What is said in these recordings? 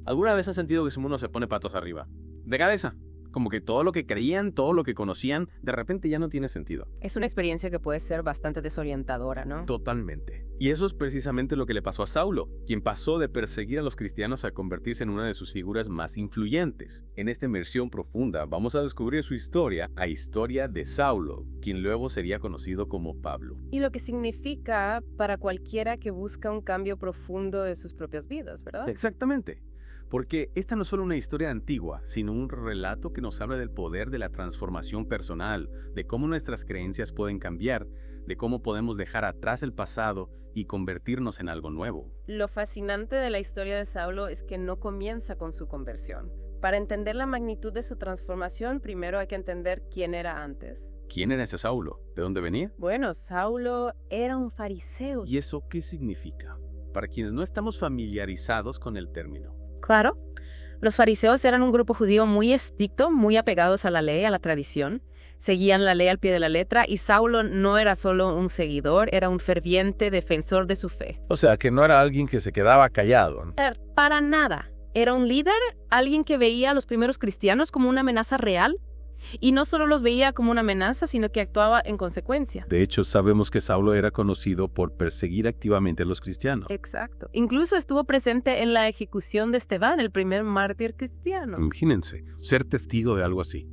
¿Alguna vez has sentido que su mundo se pone patas arriba? De cabeza. Como que todo lo que creían, todo lo que conocían, de repente ya no tiene sentido. Es una experiencia que puede ser bastante desorientadora, ¿no? Totalmente. Y eso es precisamente lo que le pasó a Saulo, quien pasó de perseguir a los cristianos a convertirse en una de sus figuras más influyentes. En esta inmersión profunda vamos a descubrir su historia, la historia de Saulo, quien luego sería conocido como Pablo. Y lo que significa para cualquiera que busca un cambio profundo de sus propias vidas, ¿verdad? Exactamente. Porque esta no es solo una historia antigua, sino un relato que nos habla del poder de la transformación personal, de cómo nuestras creencias pueden cambiar, de cómo podemos dejar atrás el pasado y convertirnos en algo nuevo. Lo fascinante de la historia de Saulo es que no comienza con su conversión. Para entender la magnitud de su transformación, primero hay que entender quién era antes. ¿Quién era ese Saulo? ¿De dónde venía? Bueno, Saulo era un fariseo. ¿Y eso qué significa? Para quienes no estamos familiarizados con el término. Claro, los fariseos eran un grupo judío muy estricto, muy apegados a la ley, a la tradición. Seguían la ley al pie de la letra y Saulo no era solo un seguidor, era un ferviente defensor de su fe. O sea, que no era alguien que se quedaba callado, ¿no? Para nada. Era un líder, alguien que veía a los primeros cristianos como una amenaza real. Y no solo los veía como una amenaza, sino que actuaba en consecuencia. De hecho, sabemos que Saulo era conocido por perseguir activamente a los cristianos. Exacto. Incluso estuvo presente en la ejecución de Esteban, el primer mártir cristiano. Imagínense, ser testigo de algo así.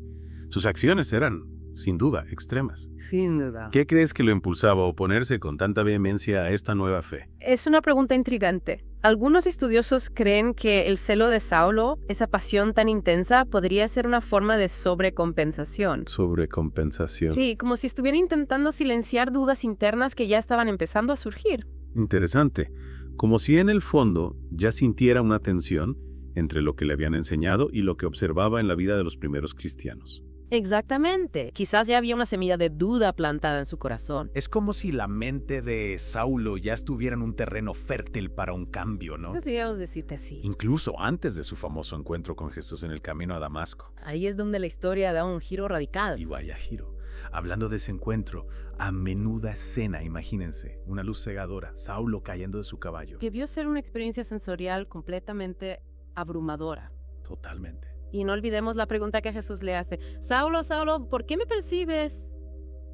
Sus acciones eran, sin duda, extremas. Sin duda. ¿Qué crees que lo impulsaba a oponerse con tanta vehemencia a esta nueva fe? Es una pregunta intrigante. Algunos estudiosos creen que el celo de Saulo, esa pasión tan intensa, podría ser una forma de sobrecompensación. Sobrecompensación. Sí, como si estuviera intentando silenciar dudas internas que ya estaban empezando a surgir. Interesante. Como si en el fondo ya sintiera una tensión entre lo que le habían enseñado y lo que observaba en la vida de los primeros cristianos. Exactamente. Quizás ya había una semilla de duda plantada en su corazón. Es como si la mente de Saulo ya estuviera en un terreno fértil para un cambio, ¿no? Podríamos decirte así. Incluso antes de su famoso encuentro con Jesús en el camino a Damasco. Ahí es donde la historia da un giro radical. Y vaya giro. Hablando de ese encuentro, a menuda escena, imagínense, una luz cegadora, Saulo cayendo de su caballo. Debió ser una experiencia sensorial completamente abrumadora. Totalmente. Y no olvidemos la pregunta que Jesús le hace. Saulo, Saulo, ¿por qué me persigues?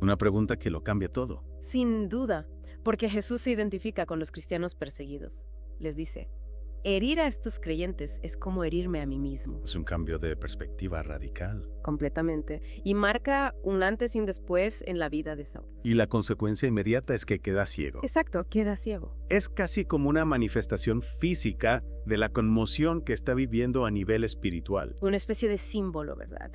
Una pregunta que lo cambia todo. Sin duda, porque Jesús se identifica con los cristianos perseguidos. Les dice, herir a estos creyentes es como herirme a mí mismo. Es un cambio de perspectiva radical. Completamente. Y marca un antes y un después en la vida de Saulo. Y la consecuencia inmediata es que queda ciego. Exacto, queda ciego. Es casi como una manifestación física de la conmoción que está viviendo a nivel espiritual. Una especie de símbolo, ¿verdad?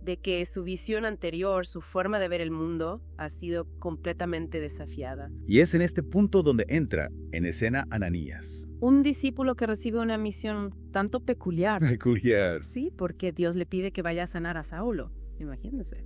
De que su visión anterior, su forma de ver el mundo, ha sido completamente desafiada. Y es en este punto donde entra en escena Ananías. Un discípulo que recibe una misión tanto peculiar. Peculiar. Sí, porque Dios le pide que vaya a sanar a Saulo. Imagínense.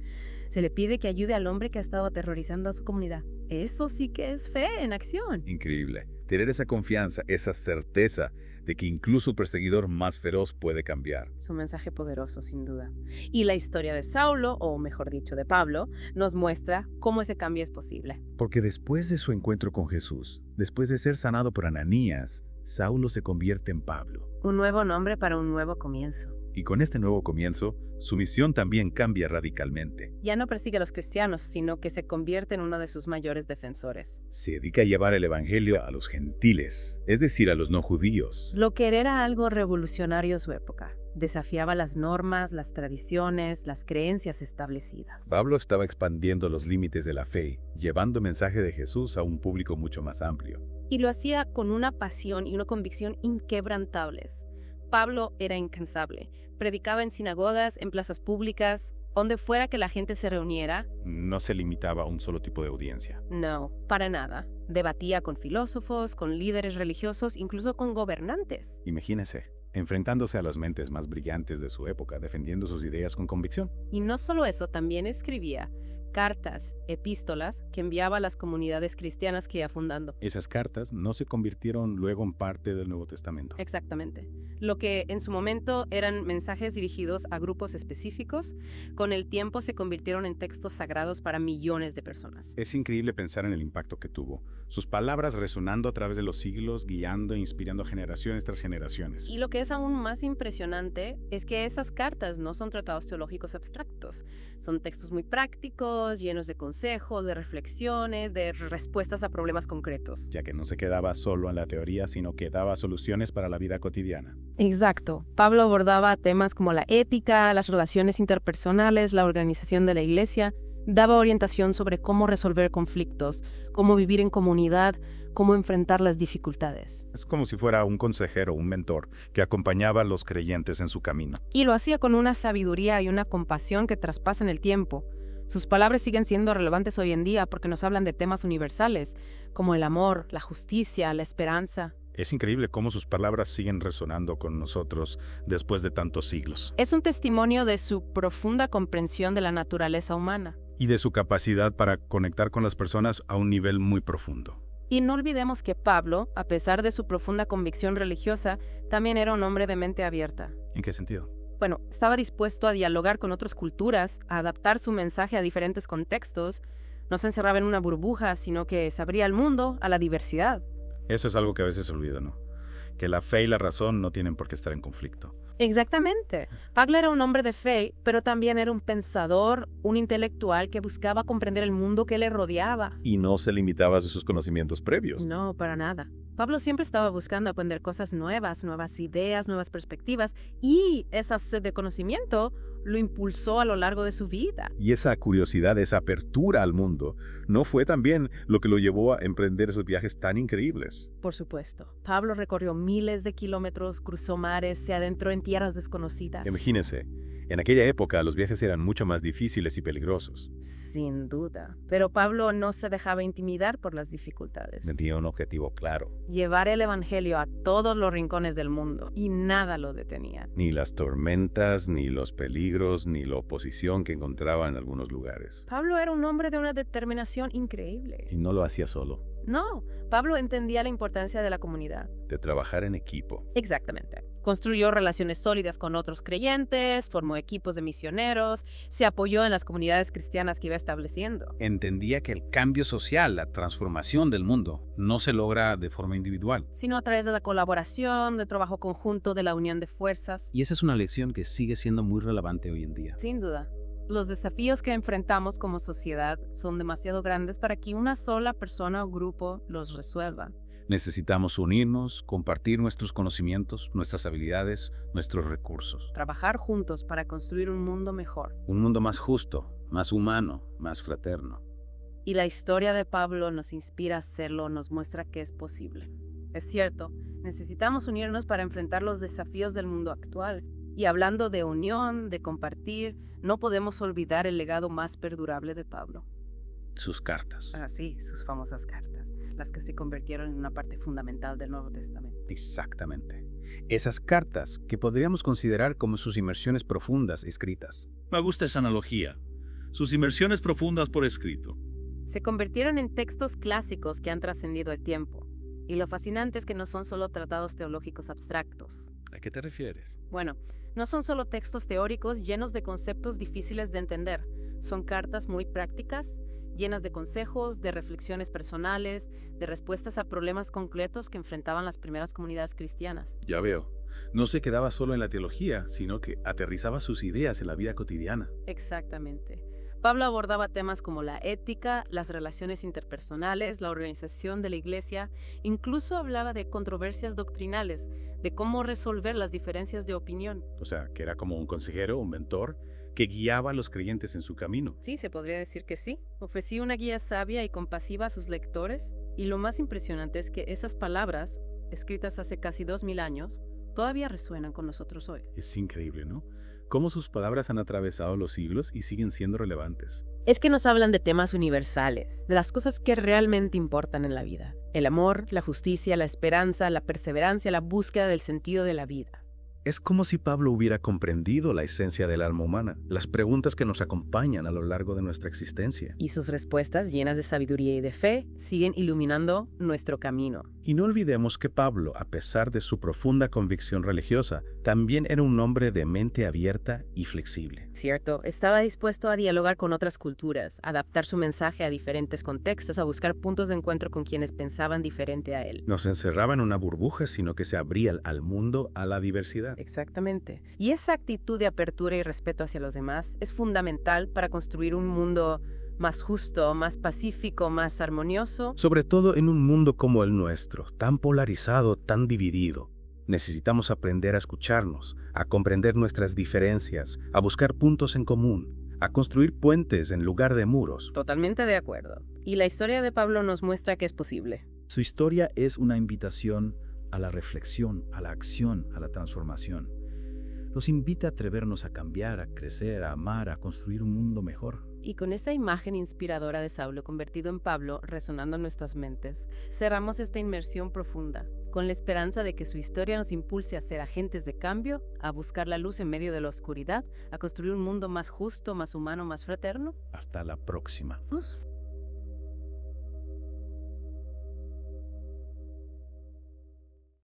Se le pide que ayude al hombre que ha estado aterrorizando a su comunidad. Eso sí que es fe en acción. Increíble. Tener esa confianza, esa certeza de que incluso el perseguidor más feroz puede cambiar. Es un mensaje poderoso, sin duda. Y la historia de Saulo, o mejor dicho, de Pablo, nos muestra cómo ese cambio es posible. Porque después de su encuentro con Jesús, después de ser sanado por Ananías, Saulo se convierte en Pablo. Un nuevo nombre para un nuevo comienzo. Y con este nuevo comienzo, su misión también cambia radicalmente. Ya no persigue a los cristianos, sino que se convierte en uno de sus mayores defensores. Se dedica a llevar el evangelio a los gentiles, es decir, a los no judíos. Lo que era algo revolucionario en su época. Desafiaba las normas, las tradiciones, las creencias establecidas. Pablo estaba expandiendo los límites de la fe, llevando el mensaje de Jesús a un público mucho más amplio. Y lo hacía con una pasión y una convicción inquebrantables. Pablo era incansable. Predicaba en sinagogas, en plazas públicas, donde fuera que la gente se reuniera. No se limitaba a un solo tipo de audiencia. No, para nada. Debatía con filósofos, con líderes religiosos, incluso con gobernantes. Imagínese, enfrentándose a las mentes más brillantes de su época, defendiendo sus ideas con convicción. Y no solo eso, también escribía cartas, epístolas, que enviaba a las comunidades cristianas que iba fundando. Esas cartas no se convirtieron luego en parte del Nuevo Testamento. Exactamente. Lo que en su momento eran mensajes dirigidos a grupos específicos, con el tiempo se convirtieron en textos sagrados para millones de personas. Es increíble pensar en el impacto que tuvo. Sus palabras resonando a través de los siglos, guiando e inspirando a generaciones tras generaciones. Y lo que es aún más impresionante es que esas cartas no son tratados teológicos abstractos. Son textos muy prácticos, llenos de consejos, de reflexiones, de respuestas a problemas concretos. Ya que no se quedaba solo en la teoría, sino que daba soluciones para la vida cotidiana. Exacto. Pablo abordaba temas como la ética, las relaciones interpersonales, la organización de la iglesia. Daba orientación sobre cómo resolver conflictos, cómo vivir en comunidad, cómo enfrentar las dificultades. Es como si fuera un consejero, un mentor, que acompañaba a los creyentes en su camino. Y lo hacía con una sabiduría y una compasión que traspasan el tiempo. Sus palabras siguen siendo relevantes hoy en día porque nos hablan de temas universales, como el amor, la justicia, la esperanza. Es increíble cómo sus palabras siguen resonando con nosotros después de tantos siglos. Es un testimonio de su profunda comprensión de la naturaleza humana. Y de su capacidad para conectar con las personas a un nivel muy profundo. Y no olvidemos que Pablo, a pesar de su profunda convicción religiosa, también era un hombre de mente abierta. ¿En qué sentido? Bueno, estaba dispuesto a dialogar con otras culturas, a adaptar su mensaje a diferentes contextos. No se encerraba en una burbuja, sino que se abría al mundo, a la diversidad. Eso es algo que a veces se olvida, ¿no? Que la fe y la razón no tienen por qué estar en conflicto. Exactamente. Pablo era un hombre de fe, pero también era un pensador, un intelectual que buscaba comprender el mundo que le rodeaba. Y no se limitaba a sus conocimientos previos. No, para nada. Pablo siempre estaba buscando aprender cosas nuevas, nuevas ideas, nuevas perspectivas, y esa sed de conocimiento lo impulsó a lo largo de su vida. Y esa curiosidad, esa apertura al mundo, ¿no fue también lo que lo llevó a emprender esos viajes tan increíbles? Por supuesto. Pablo recorrió miles de kilómetros, cruzó mares, se adentró en tierras desconocidas. Imagínense, en aquella época los viajes eran mucho más difíciles y peligrosos. Sin duda. Pero Pablo no se dejaba intimidar por las dificultades. Tenía un objetivo claro. Llevar el evangelio a todos los rincones del mundo, y nada lo detenía. Ni las tormentas, ni los peligros, ni la oposición que encontraba en algunos lugares. Pablo era un hombre de una determinación increíble. Y no lo hacía solo, No, Pablo entendía la importancia de la comunidad. de trabajar en equipo. Exactamente. Construyó relaciones sólidas con otros creyentes, formó equipos de misioneros, se apoyó en las comunidades cristianas que iba estableciendo. Entendía que el cambio social, la transformación del mundo, no se logra de forma individual. Sino a través de la colaboración, de trabajo conjunto, de la unión de fuerzas. Y esa es una lección que sigue siendo muy relevante hoy en día. Sin duda. Los desafíos que enfrentamos como sociedad son demasiado grandes para que una sola persona o grupo los resuelva. Necesitamos unirnos, compartir nuestros conocimientos, nuestras habilidades, nuestros recursos. Trabajar juntos para construir un mundo mejor. Un mundo más justo, más humano, más fraterno. Y la historia de Pablo nos inspira a hacerlo, nos muestra que es posible. Es cierto, necesitamos unirnos para enfrentar los desafíos del mundo actual. Y hablando de unión, de compartir, no podemos olvidar el legado más perdurable de Pablo. Sus cartas. Ah, sí, sus famosas cartas, las que se convirtieron en una parte fundamental del Nuevo Testamento. Exactamente. Esas cartas que podríamos considerar como sus inmersiones profundas escritas. Me gusta esa analogía. Sus inmersiones profundas por escrito. Se convirtieron en textos clásicos que han trascendido el tiempo. Y lo fascinante es que no son solo tratados teológicos abstractos. ¿A qué te refieres? Bueno, no son solo textos teóricos llenos de conceptos difíciles de entender. Son cartas muy prácticas, llenas de consejos, de reflexiones personales, de respuestas a problemas concretos que enfrentaban las primeras comunidades cristianas. Ya veo. No se quedaba solo en la teología, sino que aterrizaba sus ideas en la vida cotidiana. Exactamente. Pablo abordaba temas como la ética, las relaciones interpersonales, la organización de la iglesia, incluso hablaba de controversias doctrinales, de cómo resolver las diferencias de opinión. O sea, que era como un consejero, un mentor, que guiaba a los creyentes en su camino. Sí, se podría decir que sí. Ofrecía una guía sabia y compasiva a sus lectores, y lo más impresionante es que esas palabras, escritas hace casi 2000 años, todavía resuenan con nosotros hoy. Es increíble, ¿no? Cómo sus palabras han atravesado los siglos y siguen siendo relevantes. Es que nos hablan de temas universales, de las cosas que realmente importan en la vida. El amor, la justicia, la esperanza, la perseverancia, la búsqueda del sentido de la vida. Es como si Pablo hubiera comprendido la esencia del alma humana, las preguntas que nos acompañan a lo largo de nuestra existencia. Y sus respuestas, llenas de sabiduría y de fe, siguen iluminando nuestro camino. Y no olvidemos que Pablo, a pesar de su profunda convicción religiosa, también era un hombre de mente abierta y flexible. Cierto, estaba dispuesto a dialogar con otras culturas, a adaptar su mensaje a diferentes contextos, a buscar puntos de encuentro con quienes pensaban diferente a él. No se encerraba en una burbuja, sino que se abría al mundo, a la diversidad. Exactamente. Y esa actitud de apertura y respeto hacia los demás es fundamental para construir un mundo más justo, más pacífico, más armonioso. Sobre todo en un mundo como el nuestro, tan polarizado, tan dividido. Necesitamos aprender a escucharnos, a comprender nuestras diferencias, a buscar puntos en común, a construir puentes en lugar de muros. Totalmente de acuerdo. Y la historia de Pablo nos muestra que es posible. Su historia es una invitación a la reflexión, a la acción, a la transformación. Nos invita a atrevernos a cambiar, a crecer, a amar, a construir un mundo mejor. Y con esa imagen inspiradora de Saulo convertido en Pablo resonando en nuestras mentes, cerramos esta inmersión profunda, con la esperanza de que su historia nos impulse a ser agentes de cambio, a buscar la luz en medio de la oscuridad, a construir un mundo más justo, más humano, más fraterno. Hasta la próxima.